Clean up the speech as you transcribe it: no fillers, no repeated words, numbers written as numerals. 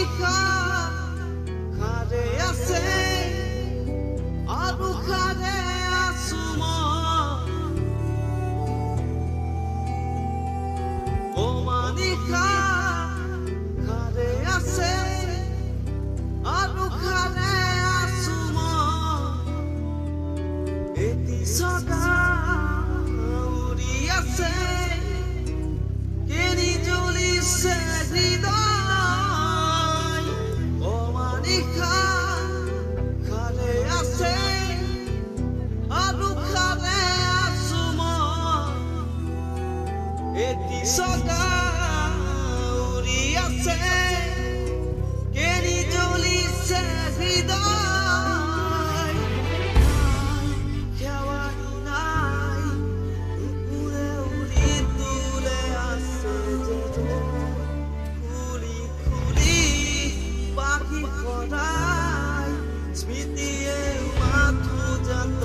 নিশা খাৰে আছে আৰু খাৰে আছো মই নিশা খাৰে আছে আৰু খাৰে আছো মই এটি সদা উৰি আছে কেনি জ্বলিছে হৃদয় অমানিশা খাৰে আছে আৰু খাৰে আছো মই এটি সদা উৰি আছে কেনি জ্বলিছে হৃদয় খেৱাৰি নাই উৰে উৰি তুলে আছে যে খুলি খুলি পাখি সদায় স্মৃতিয়ে মাথো জাত